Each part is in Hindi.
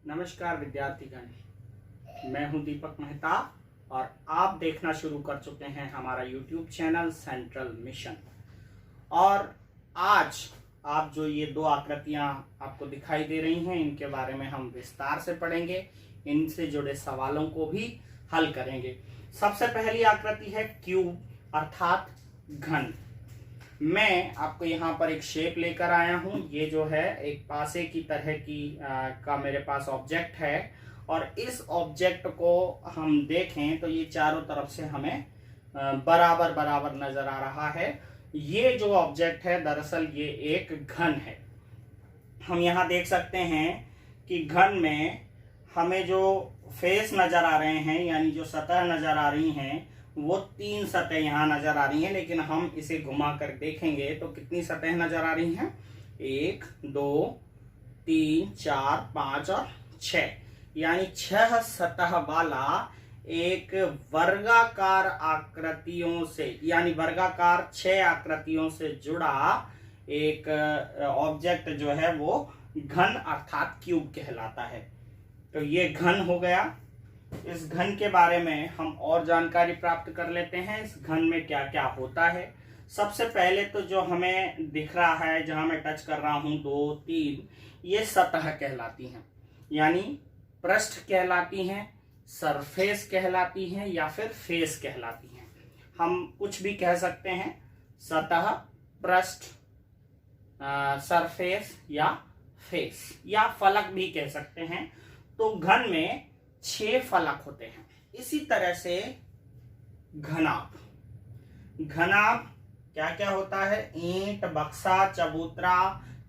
नमस्कार विद्यार्थीगण, मैं हूं दीपक मेहता और आप देखना शुरू कर चुके हैं हमारा YouTube चैनल सेंट्रल मिशन। और आज आप जो ये दो आकृतियां आपको दिखाई दे रही हैं, इनके बारे में हम विस्तार से पढ़ेंगे, इनसे जुड़े सवालों को भी हल करेंगे। सबसे पहली आकृति है क्यूब अर्थात घन। मैं आपको यहाँ पर एक शेप लेकर आया हूँ। ये जो है एक पासे की तरह की का मेरे पास ऑब्जेक्ट है और इस ऑब्जेक्ट को हम देखें तो ये चारों तरफ से हमें बराबर बराबर नजर आ रहा है। ये जो ऑब्जेक्ट है दरअसल ये एक घन है। हम यहाँ देख सकते हैं कि घन में हमें जो फेस नजर आ रहे हैं, यानी जो सतह नजर आ रही हैं, वो 3 सतह यहाँ नजर आ रही हैं। लेकिन हम इसे घुमा कर देखेंगे तो कितनी सतह नजर आ रही हैं? 1 2 3 4 5 और 6, यानी 6 सतह वाला एक वर्गाकार आकृतियों से, यानी वर्गाकार 6 आकृतियों से जुड़ा एक ऑब्जेक्ट जो है वो घन अर्थात क्यूब कहलाता है। तो ये घन हो गया। इस घन के बारे में हम और जानकारी प्राप्त कर लेते हैं। इस घन में क्या क्या होता है। सबसे पहले तो जो हमें दिख रहा है, जहां मैं टच कर रहा हूं 2 3, ये सतह कहलाती हैं, यानी पृष्ठ कहलाती हैं, सरफेस कहलाती हैं या फिर फेस कहलाती हैं। हम कुछ भी कह सकते हैं, सतह, पृष्ठ, सरफेस या फेस या फलक भी कह सकते हैं। तो घन में 6 फलक होते हैं। इसी तरह से घनाभ, घनाभ क्या क्या होता है? ईंट, बक्सा, चबूतरा,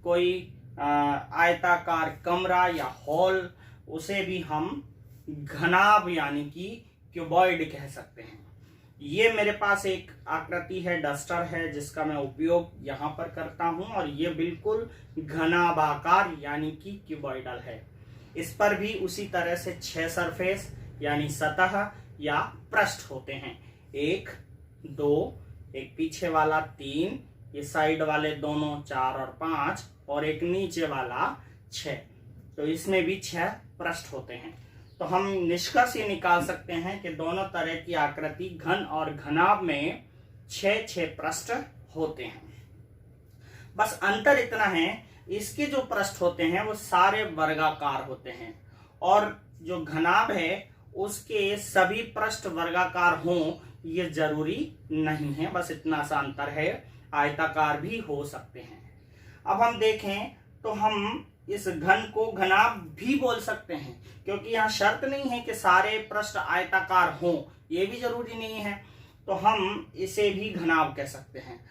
कोई आयताकार कमरा या हॉल, उसे भी हम घनाभ यानी कि क्यूबॉइड कह सकते हैं। ये मेरे पास एक आकृति है, डस्टर है, जिसका मैं उपयोग यहां पर करता हूं और ये बिल्कुल घनाभाकार यानी कि क्यूबॉइडल है। इस पर भी उसी तरह से 6 सरफेस यानी सतह या पृष्ठ होते हैं। 1 2, एक पीछे वाला 3, ये साइड वाले दोनों 4 और 5 और एक नीचे वाला 6। तो इसमें भी 6 पृष्ठ होते हैं। तो हम निष्कर्ष ये निकाल सकते हैं कि दोनों तरह की आकृति घन और घनाभ में 6 पृष्ठ होते हैं। बस अंतर इतना है, इसके जो पृष्ठ होते हैं वो सारे वर्गाकार होते हैं और जो घनाभ है उसके सभी पृष्ठ वर्गाकार हों ये जरूरी नहीं है। बस इतना सा अंतर है, आयताकार भी हो सकते हैं। अब हम देखें तो हम इस घन को घनाभ भी बोल सकते हैं, क्योंकि यहाँ शर्त नहीं है कि सारे पृष्ठ आयताकार हों, ये भी जरूरी नहीं है। तो हम इसे भी घनाभ कह सकते हैं।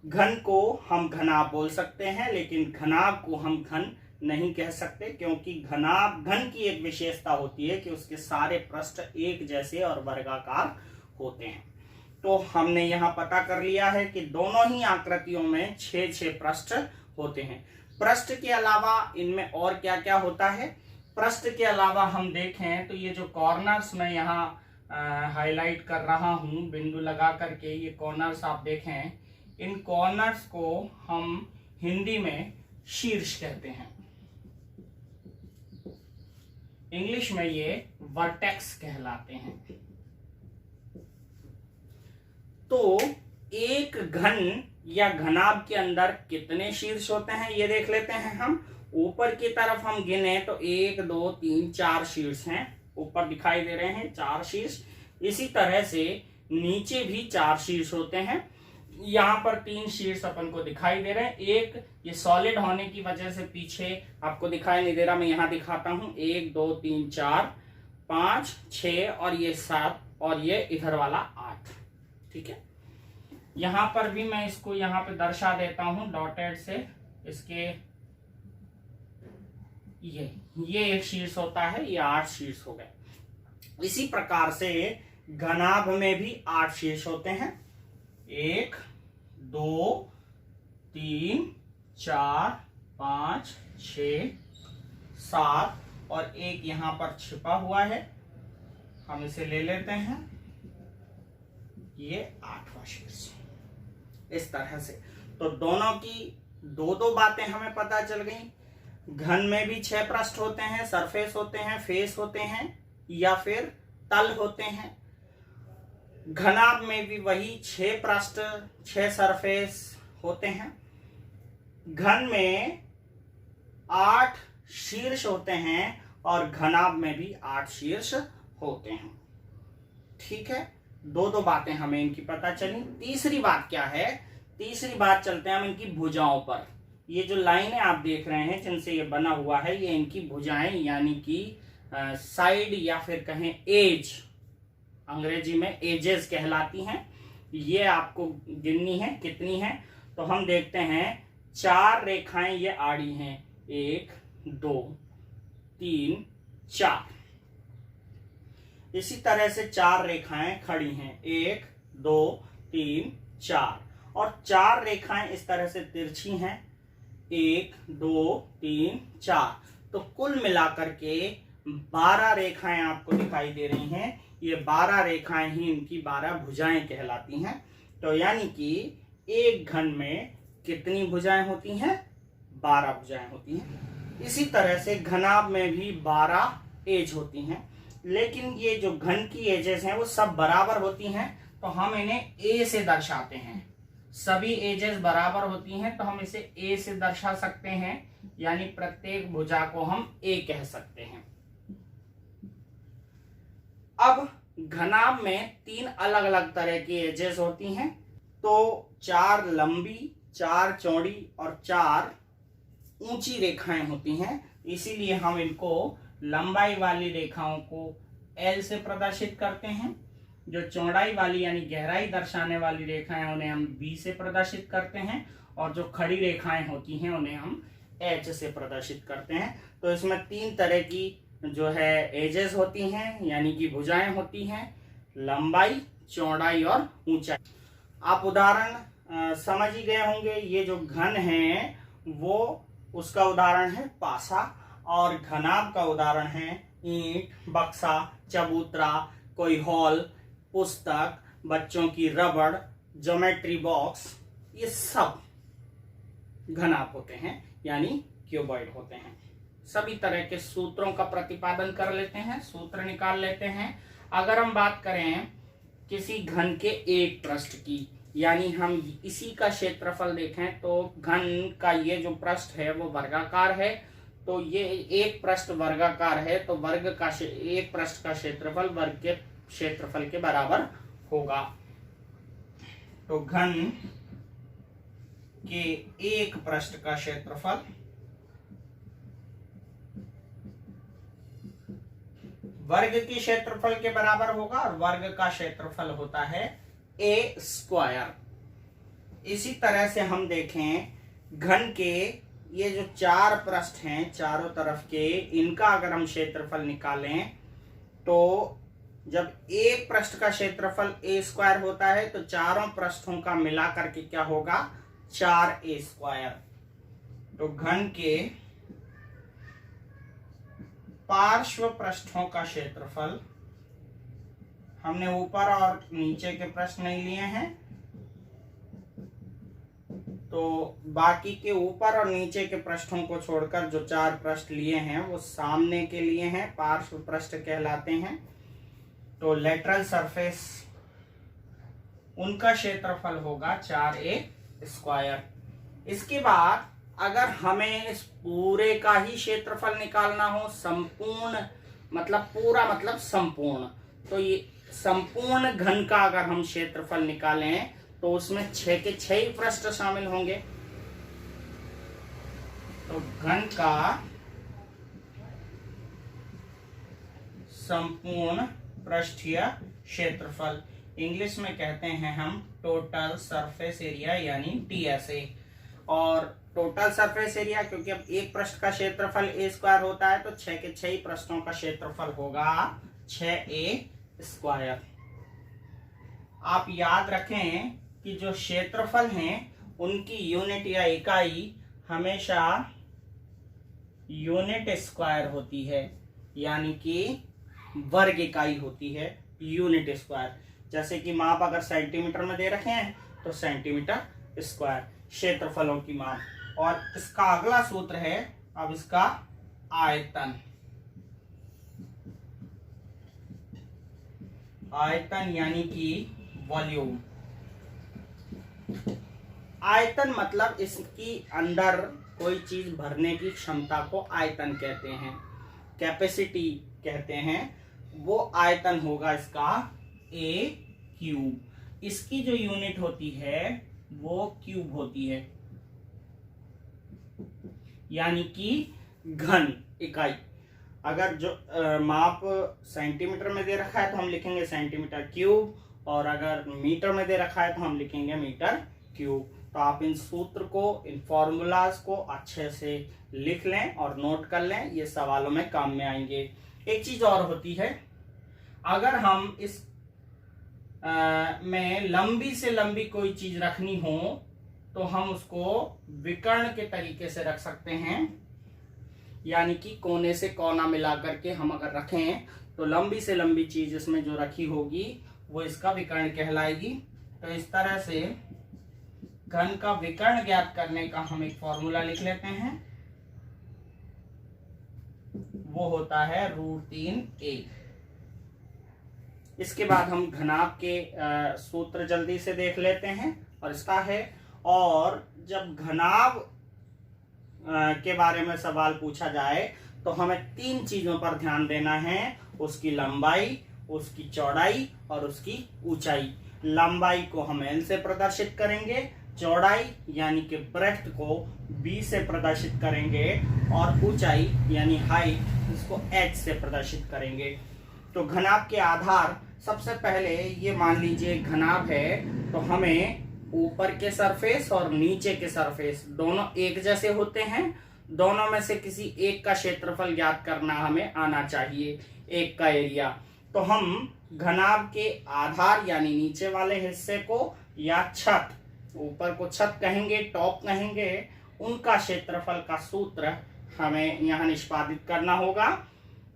घन को हम घनाभ बोल सकते हैं, लेकिन घनाभ को हम घन नहीं कह सकते, क्योंकि घन की एक विशेषता होती है कि उसके सारे पृष्ठ एक जैसे और वर्गाकार होते हैं। तो हमने यहाँ पता कर लिया है कि दोनों ही आकृतियों में 6 पृष्ठ होते हैं। पृष्ठ के अलावा इनमें और क्या क्या होता है? पृष्ठ के अलावा हम देखें तो ये जो कॉर्नर्स मैं यहाँ हाईलाइट कर रहा हूँ बिंदु लगा करके, ये कॉर्नर्स आप देखें, इन कॉर्नर्स को हम हिंदी में शीर्ष कहते हैं, इंग्लिश में ये वर्टेक्स कहलाते हैं। तो एक घन या घनाभ के अंदर कितने शीर्ष होते हैं ये देख लेते हैं हम। ऊपर की तरफ हम गिने तो 1 2 3 4 शीर्ष हैं, ऊपर दिखाई दे रहे हैं 4 शीर्ष। इसी तरह से नीचे भी 4 शीर्ष होते हैं। यहाँ पर 3 शीर्ष अपन को दिखाई दे रहे हैं। एक ये सॉलिड होने की वजह से पीछे आपको दिखाई नहीं दे रहा, मैं यहाँ दिखाता हूँ। 1 2 3 4 5 6 और ये 7 और ये इधर वाला 8। ठीक है, यहाँ पर भी मैं इसको यहाँ पे दर्शा देता हूँ डॉटेड से। इसके ये एक शीर्ष होता है, ये 8 शीर्ष हो गए। इसी प्रकार से घनाभ में भी 8 शीर्ष होते हैं। 1 2 3 4 5 6 7 और एक यहां पर छिपा हुआ है, हम इसे ले लेते हैं, ये 8वां शीर्ष। इस तरह से। तो दोनों की दो दो बातें हमें पता चल गई। घन में भी 6 पृष्ठ होते हैं, सरफेस होते हैं, फेस होते हैं या फिर तल होते हैं। घनाभ में भी वही 6 पृष्ठ 6 सरफेस होते हैं। घन में 8 शीर्ष होते हैं और घनाभ में भी 8 शीर्ष होते हैं। ठीक है, दो दो बातें हमें इनकी पता चली। तीसरी बात क्या है? तीसरी बात चलते हैं हम इनकी भुजाओं पर। ये जो लाइनें आप देख रहे हैं जिनसे ये बना हुआ है, ये इनकी भुजाएं यानी कि साइड या फिर कहें एज, अंग्रेजी में एजेस कहलाती हैं। ये आपको गिननी है कितनी है। तो हम देखते हैं 4 रेखाएं ये आड़ी हैं, 1 2 3 4। इसी तरह से 4 रेखाएं खड़ी हैं, 1 2 3 4, और 4 रेखाएं इस तरह से तिरछी हैं, 1 2 3 4। तो कुल मिलाकर के 12 रेखाएं आपको दिखाई दे रही हैं। ये 12 रेखाएं ही इनकी 12 भुजाएं कहलाती हैं। तो यानी कि एक घन में कितनी भुजाएं होती हैं? 12 भुजाएं होती हैं। इसी तरह से घनाभ में भी 12 एज होती हैं, लेकिन ये जो घन की एजेस हैं वो सब बराबर होती हैं। तो हम इन्हें ए से दर्शाते हैं। सभी एजेस बराबर होती हैं तो हम इसे ए से दर्शा सकते हैं, यानी प्रत्येक भुजा को हम ए कह सकते हैं। अब घनाभ में 3 अलग अलग तरह की एजेस होती हैं। तो 4 लंबी, 4 चौड़ी और 4 ऊंची रेखाएं होती हैं। इसीलिए हम इनको लंबाई वाली रेखाओं को एल से प्रदर्शित करते हैं। जो चौड़ाई वाली यानी गहराई दर्शाने वाली रेखाएं उन्हें हम बी से प्रदर्शित करते हैं, और जो खड़ी रेखाएं होती हैं उन्हें हम एच से प्रदर्शित करते हैं। तो इसमें 3 तरह की जो है एजेस होती हैं, यानी कि भुजाएं होती हैं, लंबाई, चौड़ाई और ऊंचाई। आप उदाहरण समझ ही गए होंगे। ये जो घन है वो उसका उदाहरण है पासा, और घनाभ का उदाहरण है ईंट, बक्सा, चबूतरा, कोई हॉल, पुस्तक, बच्चों की रबड़, ज्योमेट्री बॉक्स। ये सब घनाभ होते हैं, यानी क्यूबॉइड होते हैं। सभी तरह के सूत्रों का प्रतिपादन कर लेते हैं, सूत्र निकाल लेते हैं। अगर हम बात करें किसी घन के एक पृष्ठ की, यानी हम इसी का क्षेत्रफल देखें तो घन का ये जो पृष्ठ है वो वर्गाकार है। तो ये एक पृष्ठ वर्गाकार है, तो वर्ग का एक पृष्ठ का क्षेत्रफल वर्ग के क्षेत्रफल के बराबर होगा। तो घन के एक पृष्ठ का क्षेत्रफल वर्ग के क्षेत्रफल के बराबर होगा, और वर्ग का क्षेत्रफल होता है ए स्क्वायर। इसी तरह से हम देखें घन के ये जो 4 पृष्ठ हैं चारों तरफ के, इनका अगर हम क्षेत्रफल निकालें तो जब एक पृष्ठ का क्षेत्रफल ए स्क्वायर होता है तो चारों पृष्ठों का मिला करके क्या होगा? 4a square. तो घन के पार्श्व पृष्ठों का क्षेत्रफल, हमने ऊपर और नीचे के पृष्ठ नहीं लिए हैं, तो बाकी के ऊपर और नीचे के पृष्ठों को छोड़कर जो 4 पृष्ठ लिए हैं वो सामने के लिए हैं, पार्श्व पृष्ठ कहलाते हैं। तो लेटरल सरफेस उनका क्षेत्रफल होगा 4a स्क्वायर। इसके बाद अगर हमें इस पूरे का ही क्षेत्रफल निकालना हो, संपूर्ण मतलब पूरा मतलब संपूर्ण, तो ये संपूर्ण घन का अगर हम क्षेत्रफल निकालें तो उसमें 6 के 6 ही पृष्ठ शामिल होंगे। तो घन का संपूर्ण पृष्ठीय क्षेत्रफल इंग्लिश में कहते हैं हम टोटल सरफेस एरिया यानी टीएसए। और टोटल सरफेस एरिया, क्योंकि अब एक पृष्ठ का क्षेत्रफल ए स्क्वायर होता है तो 6 के 6 ही पृष्ठों का क्षेत्रफल होगा 6a स्क्वायर। आप याद रखें कि जो क्षेत्रफल हैं उनकी यूनिट या इकाई हमेशा यूनिट स्क्वायर होती है, यानी कि वर्ग इकाई होती है यूनिट स्क्वायर। जैसे कि माप अगर सेंटीमीटर में दे रखे हैं तो सेंटीमीटर स्क्वायर, क्षेत्रफलों की माप। और इसका अगला सूत्र है अब इसका आयतन। आयतन यानी कि वॉल्यूम। आयतन मतलब इसकी अंदर कोई चीज भरने की क्षमता को आयतन कहते हैं, कैपेसिटी कहते हैं। वो आयतन होगा इसका ए क्यूब। इसकी जो यूनिट होती है वो क्यूब होती है, यानी कि घन इकाई। अगर जो माप सेंटीमीटर में दे रखा है तो हम लिखेंगे सेंटीमीटर क्यूब, और अगर मीटर में दे रखा है तो हम लिखेंगे मीटर क्यूब। तो आप इन सूत्र को, इन फॉर्मूलाज को अच्छे से लिख लें और नोट कर लें, ये सवालों में काम में आएंगे। एक चीज और होती है, अगर हम इस में लंबी से लंबी कोई चीज रखनी हो तो हम उसको विकर्ण के तरीके से रख सकते हैं, यानी कि कोने से कोना मिलाकर के हम अगर रखें तो लंबी से लंबी चीज इसमें जो रखी होगी वो इसका विकर्ण कहलाएगी। तो इस तरह से घन का विकर्ण ज्ञात करने का हम एक फॉर्मूला लिख लेते हैं, वो होता है √3a। इसके बाद हम घनाभ के सूत्र जल्दी से देख लेते हैं, और इसका है, और जब घनाभ के बारे में सवाल पूछा जाए तो हमें 3 चीजों पर ध्यान देना है, उसकी लंबाई, उसकी चौड़ाई और उसकी ऊंचाई। लंबाई को हम L से प्रदर्शित करेंगे, चौड़ाई यानी कि ब्रेड्थ को B से प्रदर्शित करेंगे, और ऊंचाई यानी हाइट इसको H से प्रदर्शित करेंगे। तो घनाभ के आधार, सबसे पहले ये मान लीजिए घनाभ है, तो हमें ऊपर के सरफेस और नीचे के सरफेस दोनों एक जैसे होते हैं, दोनों में से किसी एक का क्षेत्रफल ज्ञात करना हमें आना चाहिए, एक का एरिया। तो हम घनाभ के आधार यानी नीचे वाले हिस्से को, या छत, ऊपर को छत कहेंगे, टॉप कहेंगे, उनका क्षेत्रफल का सूत्र हमें यहाँ निष्पादित करना होगा।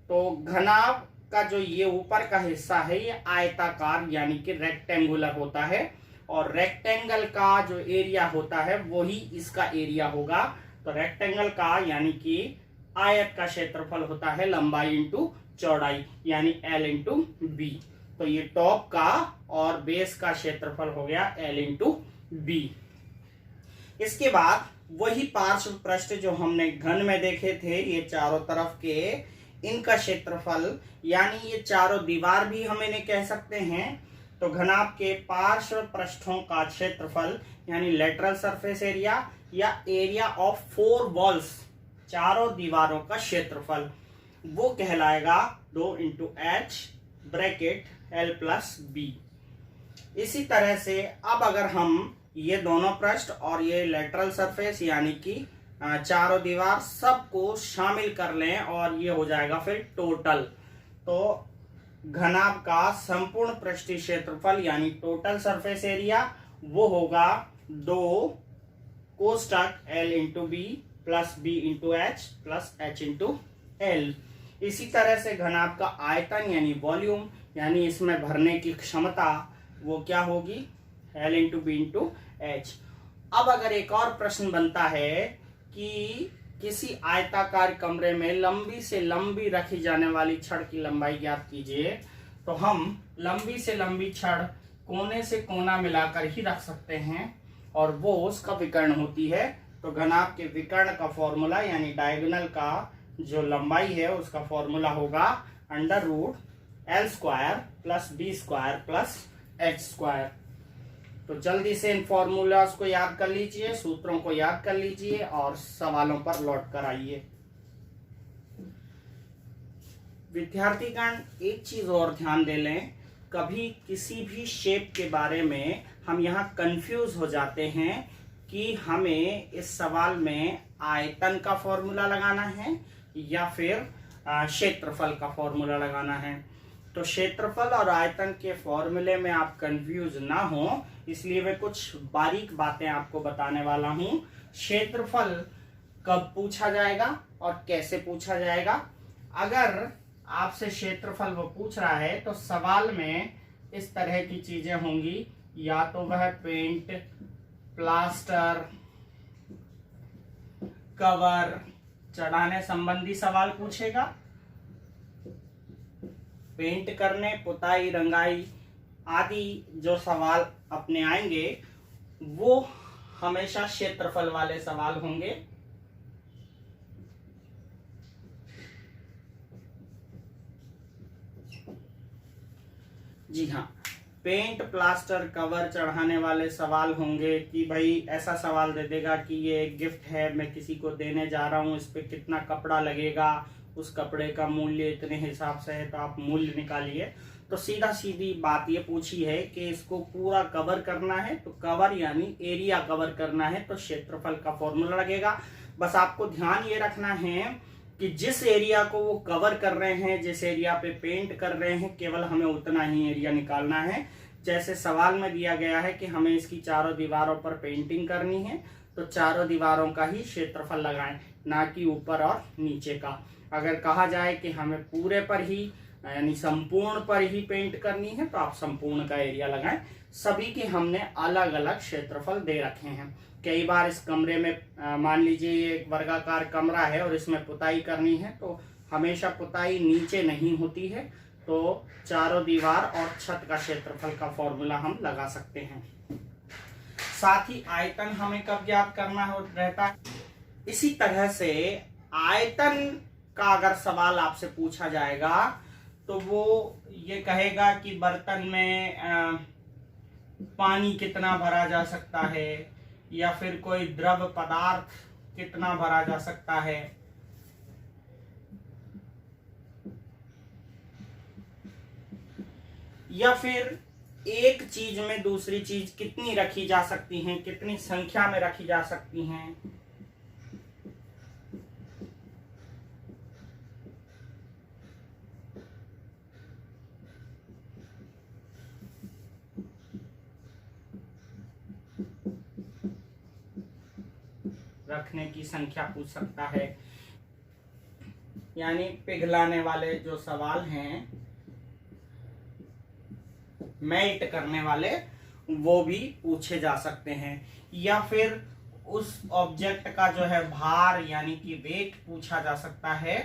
तो घनाभ का जो ये ऊपर का हिस्सा है ये आयताकार यानी कि रेक्टेंगुलर होता है, और रेक्टेंगल का जो एरिया होता है वही इसका एरिया होगा। तो रेक्टेंगल का यानी कि आयत का क्षेत्रफल होता है लंबाई इंटू चौड़ाई, यानी L इंटू बी। तो ये टॉप का और बेस का क्षेत्रफल हो गया L इंटू बी। इसके बाद वही पार्श्व पृष्ठ जो हमने घन में देखे थे, ये चारों तरफ के, इनका क्षेत्रफल, यानी ये चारों दीवार भी हम इन्हें कह सकते हैं। तो घनाभ के पार्श्व पृष्ठों का क्षेत्रफल यानी लेटरल सरफेस एरिया, या एरिया ऑफ 4 वॉल्स, चारों दीवारों का क्षेत्रफल, वो कहलाएगा 2 into H bracket L plus B. इसी तरह से अब अगर हम ये दोनों पृष्ठ और ये लेटरल सरफेस यानी कि चारों दीवार सबको शामिल कर लें, और ये हो जाएगा फिर टोटल। तो घनाभ का संपूर्ण पृष्ठीय क्षेत्रफल यानी टोटल सरफेस एरिया वो होगा 2 कोष्टक L into B plus B into H plus H into L. इसी तरह से घनाभ का आयतन यानी वॉल्यूम, यानी इसमें भरने की क्षमता, वो क्या होगी L into B into H. अब अगर एक और प्रश्न बनता है कि किसी आयताकार कमरे में लंबी से लंबी रखी जाने वाली छड़ की लंबाई ज्ञात कीजिए, तो हम लंबी से लंबी छड़ कोने से कोना मिलाकर ही रख सकते हैं, और वो उसका विकर्ण होती है। तो घनाभ के विकर्ण का फॉर्मूला यानी डायगोनल का जो लंबाई है उसका फॉर्मूला होगा √L² plus b² plus h²। तो जल्दी से इन फॉर्मूलाज को याद कर लीजिए, सूत्रों को याद कर लीजिए और सवालों पर लौट कर आइए। विद्यार्थीगण एक चीज और ध्यान दे लें, कभी किसी भी शेप के बारे में हम यहाँ कंफ्यूज हो जाते हैं कि हमें इस सवाल में आयतन का फॉर्मूला लगाना है या फिर क्षेत्रफल का फॉर्मूला लगाना है। तो क्षेत्रफल और आयतन के फॉर्मूले में आप कंफ्यूज ना हो, इसलिए मैं कुछ बारीक बातें आपको बताने वाला हूं। क्षेत्रफल कब पूछा जाएगा और कैसे पूछा जाएगा। अगर आपसे क्षेत्रफल वो पूछ रहा है तो सवाल में इस तरह की चीजें होंगी, या तो वह पेंट प्लास्टर कवर चढ़ाने संबंधी सवाल पूछेगा। पेंट करने, पुताई, रंगाई आदि जो सवाल अपने आएंगे वो हमेशा क्षेत्रफल वाले सवाल होंगे। जी हाँ, पेंट, प्लास्टर, कवर चढ़ाने वाले सवाल होंगे कि भाई ऐसा सवाल दे देगा कि ये एक गिफ्ट है, मैं किसी को देने जा रहा हूँ, इस पे कितना कपड़ा लगेगा, उस कपड़े का मूल्य इतने हिसाब से है, तो आप मूल्य निकालिए। तो सीधा सीधी बात ये पूछी है कि इसको पूरा कवर करना है, तो कवर यानी एरिया कवर करना है, तो क्षेत्रफल का फॉर्मूला लगेगा। बस आपको ध्यान ये रखना है कि जिस एरिया को वो कवर कर रहे हैं, जिस एरिया पे पेंट कर रहे हैं, केवल हमें उतना ही एरिया निकालना है। जैसे सवाल में दिया गया है कि हमें इसकी चारों दीवारों पर पेंटिंग करनी है, तो चारों दीवारों का ही क्षेत्रफल लगाएं, ना कि ऊपर और नीचे का। अगर कहा जाए कि हमें पूरे पर ही यानी संपूर्ण पर ही पेंट करनी है, तो आप संपूर्ण का एरिया लगाएं। सभी के हमने अलग अलग क्षेत्रफल दे रखे हैं। कई बार इस कमरे में मान लीजिए ये एक वर्गाकार कमरा है और इसमें पुताई करनी है, तो हमेशा पुताई नीचे नहीं होती है, तो चारों दीवार और छत का क्षेत्रफल का फॉर्मूला हम लगा सकते हैं। साथ ही आयतन हमें कब ज्ञात करना रहता है। इसी तरह से आयतन का अगर सवाल आपसे पूछा जाएगा तो वो ये कहेगा कि बर्तन में पानी कितना भरा जा सकता है, या फिर कोई द्रव पदार्थ कितना भरा जा सकता है, या फिर एक चीज में दूसरी चीज कितनी रखी जा सकती हैं, कितनी संख्या में रखी जा सकती हैं। रखने की संख्या पूछ सकता है। यानी पिघलाने वाले जो सवाल हैं, मेल्ट करने वाले, वो भी पूछे जा सकते हैं। या फिर उस ऑब्जेक्ट का जो है भार यानी कि वेट पूछा जा सकता है।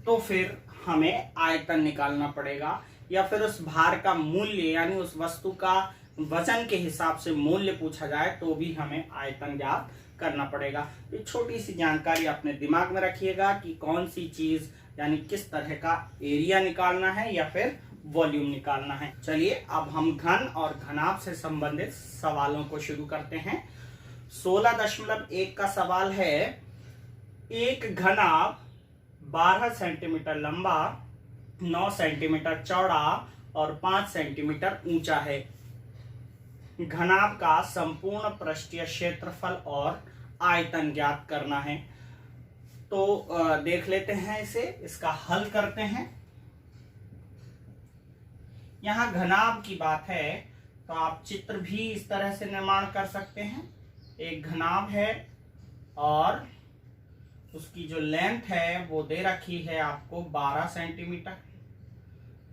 तो फिर हमें आयतन निकालना पड़ेगा, या फिर उस भार का मूल्य यानी उस वस्तु का वजन के हिसाब से मूल्य पूछा जाए तो भी हमें आयतन ज्ञात करना पड़ेगा। ये छोटी सी जानकारी अपने दिमाग में रखिएगा कि कौन सी चीज यानी किस तरह का एरिया निकालना है या फिर वॉल्यूम निकालना है। चलिए अब हम घन और घनाभ से संबंधित सवालों को शुरू करते हैं। 16.1 का सवाल है, एक घनाभ 12 सेंटीमीटर लंबा, 9 सेंटीमीटर चौड़ा और 5 सेंटीमीटर ऊंचा है। घनाभ का संपूर्ण पृष्ठीय क्षेत्रफल और आयतन ज्ञात करना है। तो देख लेते हैं इसे, इसका हल करते हैं। यहां घनाभ की बात है तो आप चित्र भी इस तरह से निर्माण कर सकते हैं। एक घनाभ है और उसकी जो लेंथ है वो दे रखी है आपको 12 सेंटीमीटर,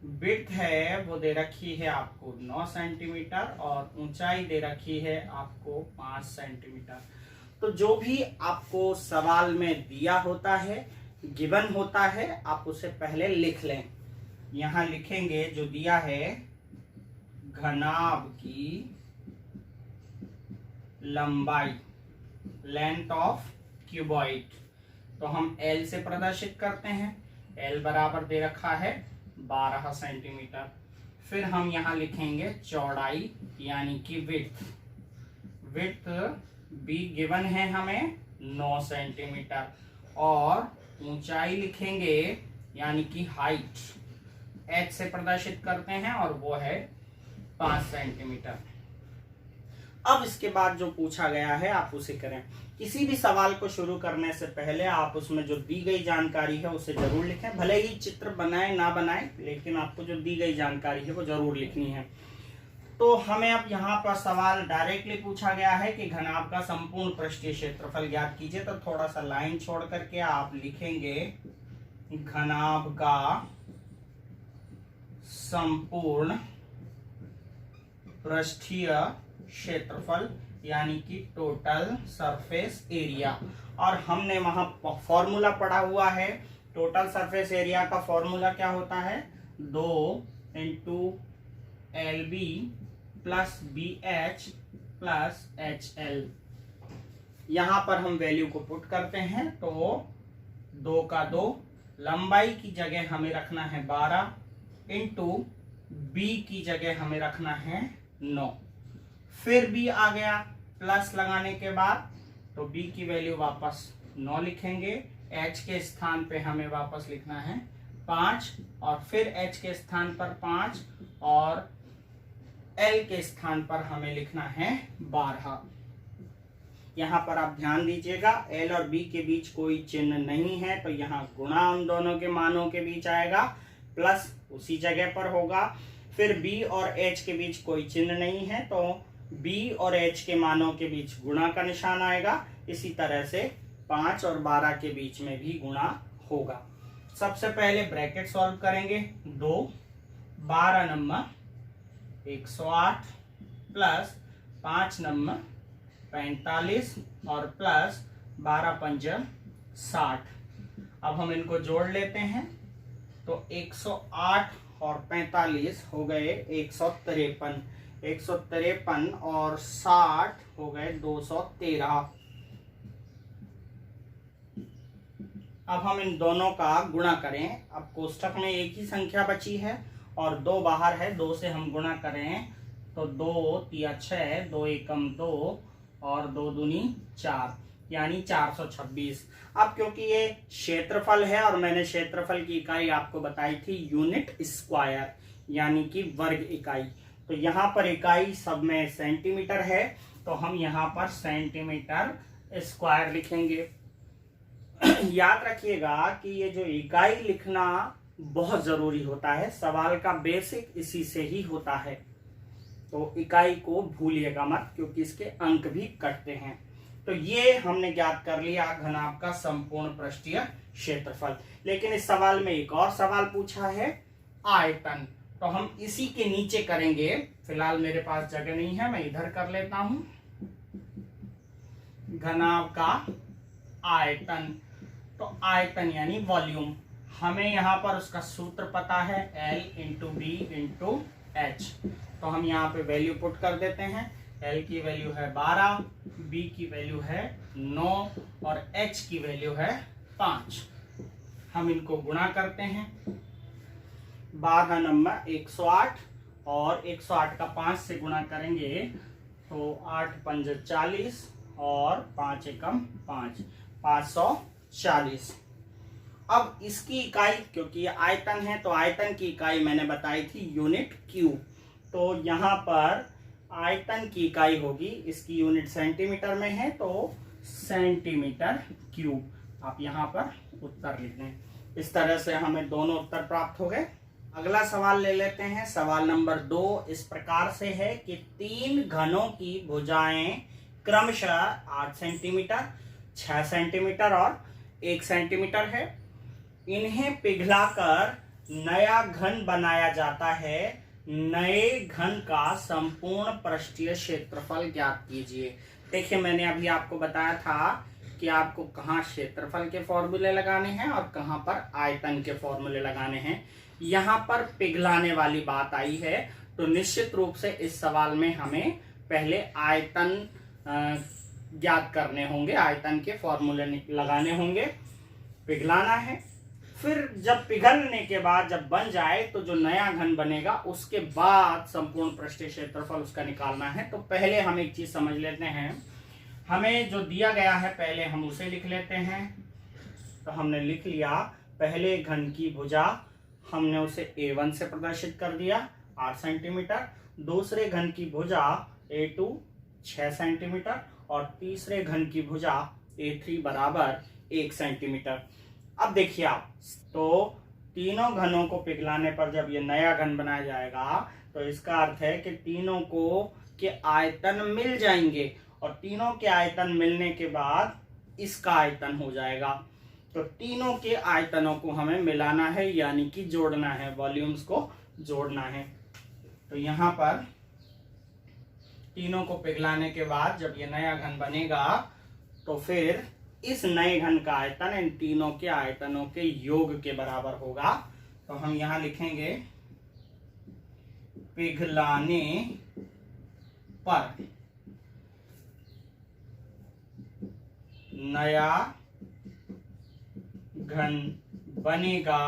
विड्थ है वो दे रखी है आपको 9 सेंटीमीटर और ऊंचाई दे रखी है आपको 5 सेंटीमीटर। तो जो भी आपको सवाल में दिया होता है, गिवन होता है, आप उसे पहले लिख लें। यहां लिखेंगे जो दिया है, घनाभ की लंबाई, लेंथ ऑफ क्यूबॉइड, तो हम L से प्रदर्शित करते हैं। L बराबर दे रखा है 12 सेंटीमीटर। फिर हम यहां लिखेंगे चौड़ाई यानी कि विड्थ। विड्थ भी गिवन है हमें 9 सेंटीमीटर, और ऊंचाई लिखेंगे यानी कि हाइट, H से प्रदर्शित करते हैं और वो है 5 सेंटीमीटर। अब इसके बाद जो पूछा गया है आप उसे करें। किसी भी सवाल को शुरू करने से पहले आप उसमें जो दी गई जानकारी है उसे जरूर लिखें। भले ही चित्र बनाए ना बनाए, लेकिन आपको जो दी गई जानकारी है वो जरूर लिखनी है। तो हमें अब यहाँ पर सवाल डायरेक्टली पूछा गया है कि घनाभ का संपूर्ण पृष्ठीय क्षेत्रफल ज्ञात कीजिए। तो थोड़ा सा लाइन छोड़ करके आप लिखेंगे घनाभ का संपूर्ण पृष्ठीय क्षेत्रफल यानी कि टोटल सरफेस एरिया। और हमने वहां फॉर्मूला पढ़ा हुआ है, टोटल सरफेस एरिया का फॉर्मूला क्या होता है, 2 into LB plus BH plus HL। यहां पर हम वैल्यू को पुट करते हैं तो 2 का 2, लंबाई की जगह हमें रखना है 12 इंटू B की जगह हमें रखना है 9। फिर B आ गया प्लस लगाने के बाद, तो B की वैल्यू वापस 9 लिखेंगे, H के स्थान पे हमें वापस लिखना है 5 और फिर H के स्थान पर 5 और L के स्थान पर हमें लिखना है 12। यहाँ पर आप ध्यान दीजिएगा L और B के बीच कोई चिन्ह नहीं है, तो यहाँ गुणा उन दोनों के मानों के बीच आएगा, प्लस उसी जगह पर होगा। फिर B और H के बीच कोई चिन्ह नहीं है, तो B और H के मानों के बीच गुणा का निशान आएगा। इसी तरह से 5 और 12 के बीच में भी गुणा होगा। सबसे पहले ब्रैकेट सॉल्व करेंगे, 2 12 नंबर 108 प्लस 5 नंबर 45 और प्लस 12 पंजा 60। अब हम इनको जोड़ लेते हैं, तो 108 और 45 हो गए 153, 153 और 60 हो गए 213। अब हम इन दोनों का गुणा करें। अब कोष्ठक में एक ही संख्या बची है और 2 बाहर है, 2 से हम गुणा करें तो 2 तिया 6, 2 एकम 2 और 2 दूनी 4 यानी 426। अब क्योंकि ये क्षेत्रफल है और मैंने क्षेत्रफल की इकाई आपको बताई थी यूनिट स्क्वायर यानी कि वर्ग इकाई, तो यहाँ पर इकाई सब में सेंटीमीटर है, तो हम यहाँ पर सेंटीमीटर स्क्वायर लिखेंगे। याद रखिएगा कि ये जो इकाई लिखना बहुत जरूरी होता है, सवाल का बेसिक इसी से ही होता है, तो इकाई को भूलिएगा मत क्योंकि इसके अंक भी कटते हैं। तो ये हमने ज्ञात कर लिया घनाभ का संपूर्ण पृष्ठीय क्षेत्रफल। लेकिन इस सवाल में एक और सवाल पूछा है आयतन, तो हम इसी के नीचे करेंगे। फिलहाल मेरे पास जगह नहीं है, मैं इधर कर लेता हूं। घनाभ का आयतन, तो आयतन यानी वॉल्यूम, हमें यहां पर उसका सूत्र पता है L into B into H, तो हम यहाँ पे वैल्यू पुट कर देते हैं। L की वैल्यू है 12, B की वैल्यू है 9 और H की वैल्यू है 5। हम इनको गुणा करते हैं, 12 नंबर 108 और 108 का 5 से गुणा करेंगे तो 8 पंज 40 और 5 एकम 5, 540। अब इसकी इकाई, क्योंकि ये आयतन है तो आयतन की इकाई मैंने बताई थी यूनिट क्यूब, तो यहाँ पर आयतन की इकाई होगी, इसकी यूनिट सेंटीमीटर में है तो सेंटीमीटर क्यूब। आप यहाँ पर उत्तर लिख दें। इस तरह से हमें दोनों उत्तर प्राप्त हो गए। अगला सवाल ले लेते हैं। सवाल नंबर 2 इस प्रकार से है कि 3 घनों की भुजाएं क्रमशः 8 सेंटीमीटर, 6 सेंटीमीटर और 1 सेंटीमीटर है। इन्हें पिघलाकर नया घन बनाया जाता है। नए घन का संपूर्ण पृष्ठीय क्षेत्रफल ज्ञात कीजिए। देखिए, मैंने अभी आपको बताया था कि आपको कहाँ क्षेत्रफल के फॉर्मूले लगाने हैं और कहाँ पर आयतन के फॉर्मूले लगाने हैं। यहाँ पर पिघलाने वाली बात आई है, तो निश्चित रूप से इस सवाल में हमें पहले आयतन ज्ञात करने होंगे, आयतन के फॉर्मूले लगाने होंगे, पिघलाना है। फिर जब पिघलने के बाद जब बन जाए तो जो नया घन बनेगा उसके बाद संपूर्ण पृष्ठीय क्षेत्रफल उसका निकालना है। तो पहले हम एक चीज समझ लेते हैं, हमें जो दिया गया है पहले हम उसे लिख लेते हैं। तो हमने लिख लिया पहले घन की भुजा, हमने उसे A1 से प्रदर्शित कर दिया 8 सेंटीमीटर, दूसरे घन की भुजा A2 6 सेंटीमीटर और तीसरे घन की भुजा A3 बराबर 1 सेंटीमीटर। अब देखिए आप, तो तीनों घनों को पिघलाने पर जब ये नया घन बनाया जाएगा तो इसका अर्थ है कि तीनों को के आयतन मिल जाएंगे और तीनों के आयतन मिलने के बाद इसका आयतन हो जाएगा। तो तीनों के आयतनों को हमें मिलाना है यानी कि जोड़ना है, वॉल्यूम्स को जोड़ना है। तो यहाँ पर तीनों को पिघलाने के बाद जब ये नया घन बनेगा तो फिर इस नए घन का आयतन इन तीनों के आयतनों के योग के बराबर होगा। तो हम यहां लिखेंगे पिघलाने पर नया घन बनेगा,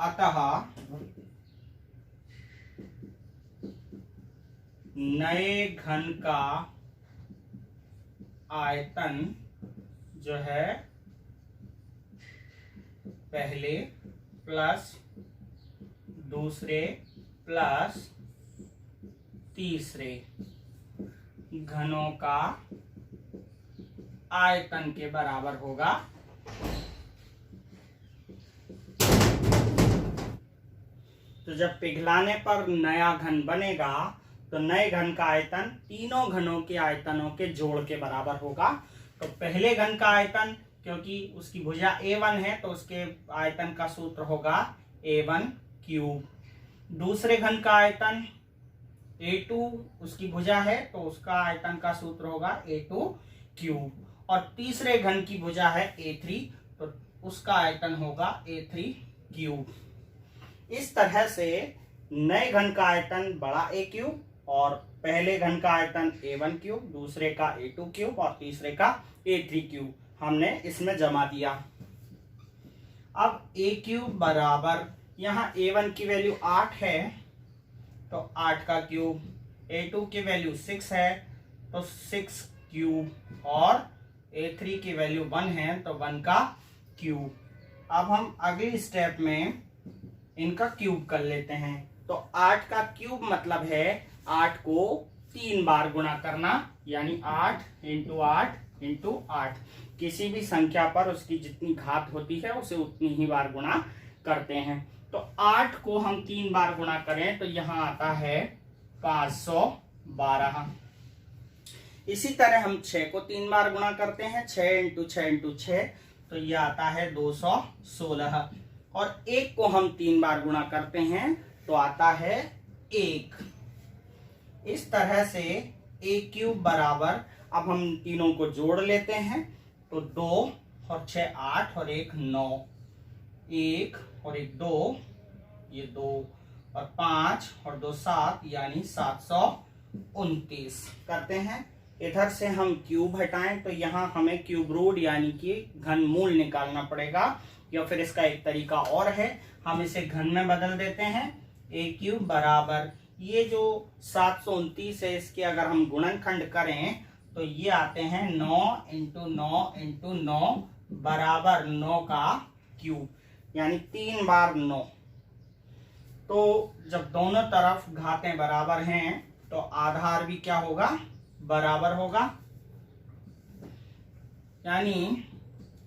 अतः नए घन का आयतन जो है पहले प्लस दूसरे प्लस तीसरे घनों का आयतन के बराबर होगा। तो जब पिघलाने पर नया घन बनेगा तो नए घन का आयतन तीनों घनों के आयतनों के जोड़ के बराबर होगा। तो पहले घन का आयतन, क्योंकि उसकी भुजा A1 है तो उसके आयतन का सूत्र होगा A1 क्यूब। दूसरे घन का आयतन A2, उसकी भुजा है तो उसका आयतन का सूत्र होगा A2 क्यूब। और तीसरे घन की भुजा है A3 तो उसका आयतन होगा A3 क्यूब। इस तरह से नए घन का आयतन बड़ा A क्यूब और पहले घन का आयतन A1 क्यूब, दूसरे का A2 क्यूब और तीसरे का A3 क्यूब हमने इसमें जमा दिया। अब A क्यूब बराबर, यहाँ A1 की वैल्यू 8 है तो 8 का क्यूब, A2 की वैल्यू 6 है तो 6 क्यूब और A3 की वैल्यू 1 है तो 1 का क्यूब। अब हम अगली स्टेप में इनका क्यूब कर लेते हैं। तो 8 का क्यूब मतलब है 8 को 3 बार गुणा करना, यानी 8 इंटू 8 इंटू 8। किसी भी संख्या पर उसकी जितनी घात होती है उसे उतनी ही बार गुणा करते हैं। तो 8 को हम 3 बार गुणा करें तो यहाँ आता है 512। इसी तरह हम 6 को 3 बार गुणा करते हैं, 6 इंटू 6 इंटू 6 तो ये आता है 216। और 1 को हम 3 बार गुणा करते हैं तो आता है 1। इस तरह से A क्यूब बराबर, अब हम तीनों को जोड़ लेते हैं तो 2 और 6 8 और 1 9, 1 और 1 2, ये 2 और 5 और 2 7, यानी 729 करते हैं। इधर से हम क्यूब हटाएं तो यहाँ हमें क्यूब रूट यानी कि घनमूल निकालना पड़ेगा, या फिर इसका एक तरीका और है, हम इसे घन में बदल देते हैं। A क्यूब बराबर, ये जो 729 है इसके अगर हम गुणनखंड करें तो ये आते हैं 9 इंटू 9 इंटू 9 बराबर 9 का क्यूब, यानी 3 बार 9। तो जब दोनों तरफ घातें बराबर हैं तो आधार भी क्या होगा, बराबर होगा। यानी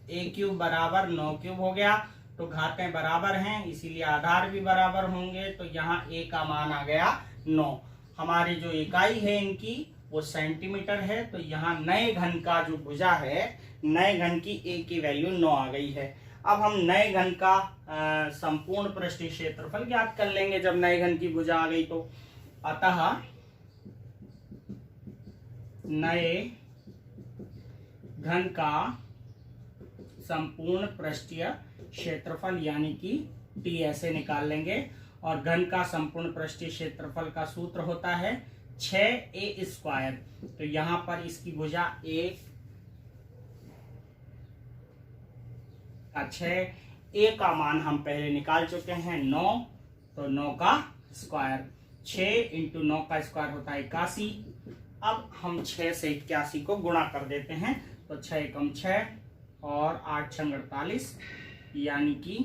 A क्यूब बराबर 9 क्यूब हो गया। तो घातें बराबर हैं इसीलिए आधार भी बराबर होंगे। तो यहाँ A का मान आ गया 9। हमारी जो इकाई है इनकी वो सेंटीमीटर है। तो यहाँ नए घन का जो भुजा है, नए घन की A की वैल्यू 9 आ गई है। अब हम नए घन का संपूर्ण पृष्ठीय क्षेत्रफल ज्ञात कर लेंगे जब नए घन की भुजा आ गई तो। अतः नए घन का संपूर्ण पृष्ठीय क्षेत्रफल यानी कि T ऐसे निकाल लेंगे। और घन का संपूर्ण पृष्ठीय क्षेत्रफल का सूत्र होता है 6a²। तो यहां पर इसकी भुजा A का 6, A का मान हम पहले निकाल चुके हैं 9, तो 9 का स्क्वायर, 6 इंटू 9 का स्क्वायर होता है 81। अब हम 6 से 81 को गुणा कर देते हैं तो 6 एकम 6 और 8 छंग 48, यानी कि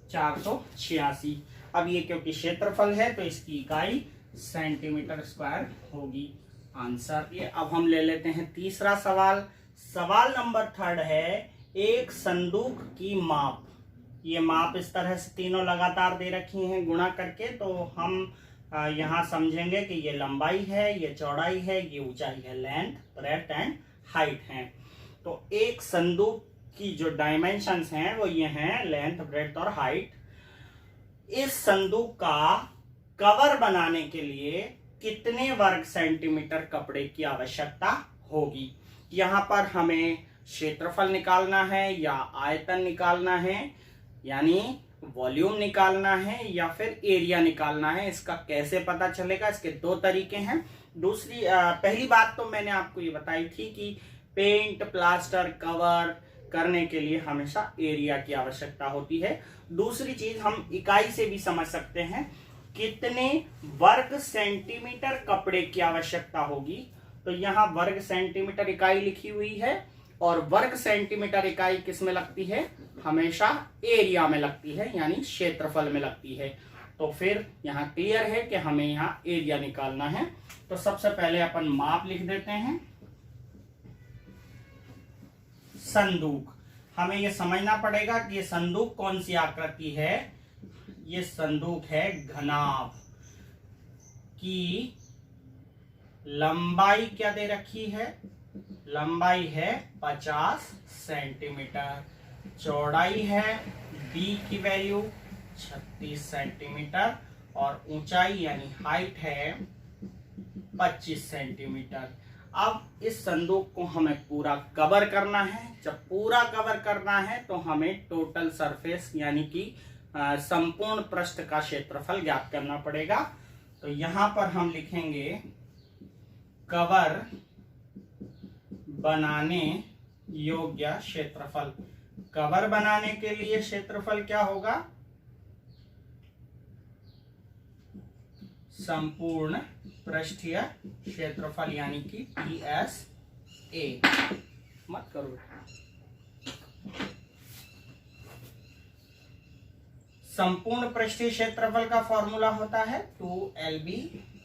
486। अब ये क्योंकि क्षेत्रफल है तो इसकी इकाई सेंटीमीटर स्क्वायर होगी। आंसर ये। अब हम ले लेते हैं तीसरा सवाल। सवाल नंबर 3 है, एक संदूक की माप। ये माप इस तरह से तीनों लगातार दे रखी हैं गुणा करके। तो हम यहाँ समझेंगे कि ये लंबाई है, ये चौड़ाई है, ये ऊंचाई है, लेंथ, ब्रेड्थ एंड हाइट है। तो एक संदूक की जो डायमेंशंस हैं वो ये हैं लेंथ, ब्रेड्थ और हाइट। इस संदूक का कवर बनाने के लिए कितने वर्ग सेंटीमीटर कपड़े की आवश्यकता होगी। यहाँ पर हमें क्षेत्रफल निकालना है या आयतन निकालना है, यानी वॉल्यूम निकालना है या फिर एरिया निकालना है। इसका कैसे पता चलेगा, इसके दो तरीके हैं। पहली बात तो मैंने आपको ये बताई थी कि पेंट प्लास्टर कवर करने के लिए हमेशा एरिया की आवश्यकता होती है। दूसरी चीज हम इकाई से भी समझ सकते हैं, कितने वर्ग सेंटीमीटर कपड़े की आवश्यकता होगी। तो यहाँ वर्ग सेंटीमीटर इकाई लिखी हुई है और वर्ग सेंटीमीटर इकाई किस में लगती है, हमेशा एरिया में लगती है, यानी क्षेत्रफल में लगती है। तो फिर यहाँ क्लियर है कि हमें यहाँ एरिया निकालना है। तो सबसे पहले अपन माप लिख देते हैं। संदूक, हमें यह समझना पड़ेगा कि ये संदूक कौन सी आकृति है। ये संदूक है घनाभ की लंबाई क्या दे रखी है, लंबाई है 50 सेंटीमीटर, चौड़ाई है b की वैल्यू 36 सेंटीमीटर और ऊंचाई यानी हाइट है 25 सेंटीमीटर। अब इस संदूक को हमें पूरा कवर करना है। जब पूरा कवर करना है तो हमें टोटल सरफेस यानी कि संपूर्ण पृष्ठ का क्षेत्रफल ज्ञात करना पड़ेगा। तो यहां पर हम लिखेंगे कवर बनाने योग्य क्षेत्रफल। कवर बनाने के लिए क्षेत्रफल क्या होगा, संपूर्ण पृष्ठीय क्षेत्रफल यानी कि PSA। मत करो, संपूर्ण पृष्ठीय क्षेत्रफल का फॉर्मूला होता है 2LB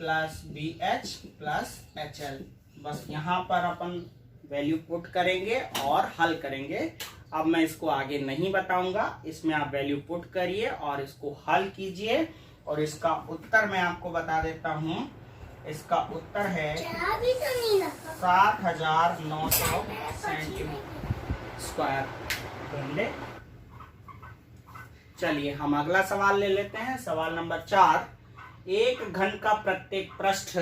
+ BH + HL। बस यहाँ पर अपन वैल्यू पुट करेंगे और हल करेंगे। अब मैं इसको आगे नहीं बताऊंगा, इसमें आप वैल्यू पुट करिए और इसको हल कीजिए और इसका उत्तर मैं आपको बता देता हूं। इसका उत्तर है 7,900 सेंटीमीटर स्क्वायर। चलिए हम अगला सवाल ले लेते हैं। सवाल नंबर 4। एक घन का प्रत्येक पृष्ठ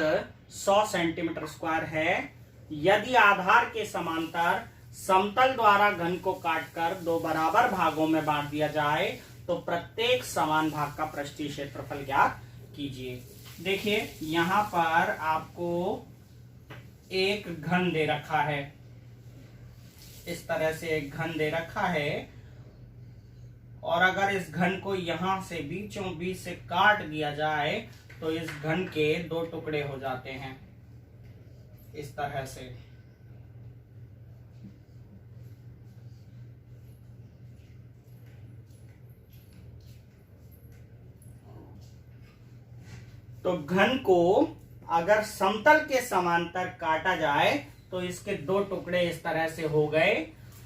100 सेंटीमीटर स्क्वायर है। यदि आधार के समांतर समतल द्वारा घन को काटकर 2 बराबर भागों में बांट दिया जाए तो प्रत्येक समान भाग का पृष्ठीय क्षेत्रफल ज्ञात कीजिए। देखिए यहां पर आपको एक घन दे रखा है, इस तरह से एक घन दे रखा है और अगर इस घन को यहां से बीचों बीच से काट दिया जाए तो इस घन के 2 टुकड़े हो जाते हैं इस तरह से। तो घन को अगर समतल के समांतर काटा जाए तो इसके 2 टुकड़े इस तरह से हो गए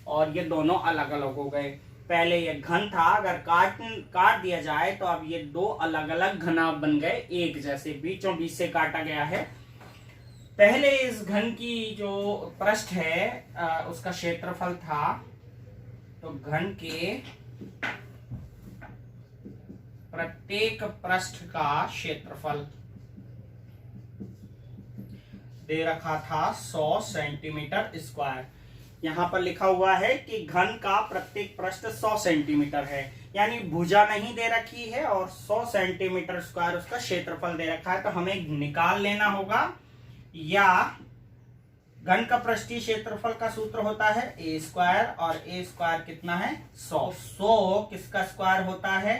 और ये दोनों अलग अलग हो गए। पहले ये घन था, अगर काट दिया जाए तो अब ये 2 अलग अलग घनाभ बन गए, एक जैसे बीचों बीच से काटा गया है। पहले इस घन की जो पृष्ठ है उसका क्षेत्रफल था, तो घन के प्रत्येक पृष्ठ का क्षेत्रफल दे रखा था 100 सेंटीमीटर स्क्वायर। यहां पर लिखा हुआ है कि घन का प्रत्येक पृष्ठ 100 सेंटीमीटर है, यानी भुजा नहीं दे रखी है और 100 सेंटीमीटर स्क्वायर उसका क्षेत्रफल दे रखा है। तो हमें निकाल लेना होगा, या घन का पृष्ठीय क्षेत्रफल का सूत्र होता है a स्क्वायर और a स्क्वायर कितना है 100। 100 किसका स्क्वायर होता है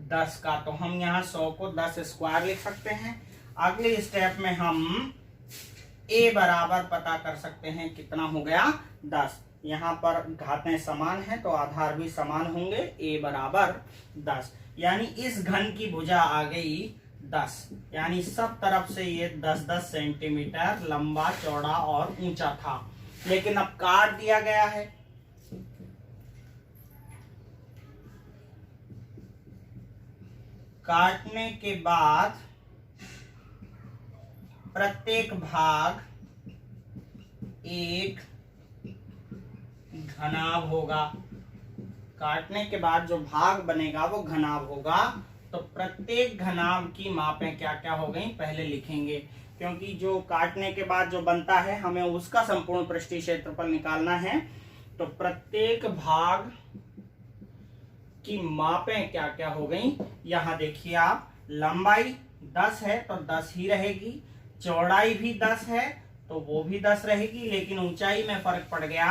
10 का, तो हम यहाँ 100 को 10 स्क्वायर लिख सकते हैं। अगले स्टेप में हम a बराबर पता कर सकते हैं, कितना हो गया 10। यहाँ पर घातें समान हैं तो आधार भी समान होंगे, a बराबर 10, यानी इस घन की भुजा आ गई 10, यानी सब तरफ से ये 10-10 सेंटीमीटर लंबा चौड़ा और ऊंचा था, लेकिन अब काट दिया गया है। काटने के बाद प्रत्येक भाग एक घनाभ होगा। काटने के बाद जो भाग बनेगा वो घनाभ होगा तो प्रत्येक घनाभ की मापें क्या क्या हो गई पहले लिखेंगे, क्योंकि जो काटने के बाद जो बनता है हमें उसका संपूर्ण पृष्ठीय क्षेत्रफल निकालना है। तो प्रत्येक भाग की मापें क्या क्या हो गई, यहां देखिए आप, लंबाई 10 है तो 10 ही रहेगी, चौड़ाई भी 10 है तो वो भी 10 रहेगी, लेकिन ऊंचाई में फर्क पड़ गया,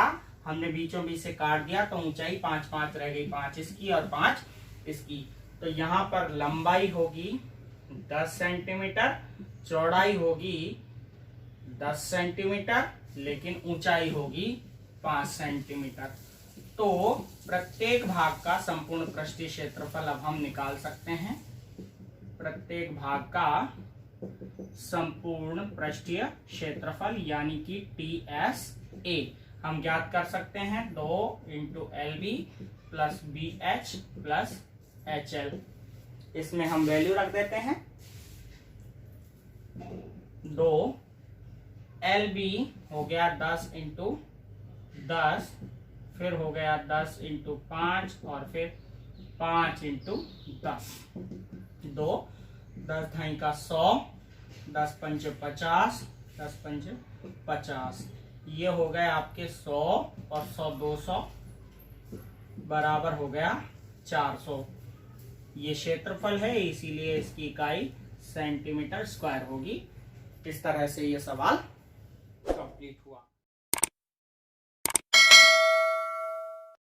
हमने बीचों बीच से काट दिया तो ऊंचाई 5 रह गई, 5 इसकी और 5 इसकी। तो यहाँ पर लंबाई होगी 10 सेंटीमीटर, चौड़ाई होगी 10 सेंटीमीटर, लेकिन ऊंचाई होगी 5 सेंटीमीटर। तो प्रत्येक भाग का संपूर्ण पृष्ठीय क्षेत्रफल अब हम निकाल सकते हैं। प्रत्येक भाग का संपूर्ण पृष्ठीय क्षेत्रफल यानी कि TSA हम ज्ञात कर सकते हैं 2 × LB plus BH plus HL। इसमें हम वैल्यू रख देते हैं 2 LB हो गया 10 × 10, फिर हो गया 10 × 5 और फिर 5 × 10, 2 10 ढाई का 100, 10 पंचे 50, 10 पंचे 50, ये हो गए आपके 100 और 100 200 बराबर हो गया 400। ये क्षेत्रफल है इसीलिए इसकी इकाई सेंटीमीटर स्क्वायर होगी। इस तरह से ये सवाल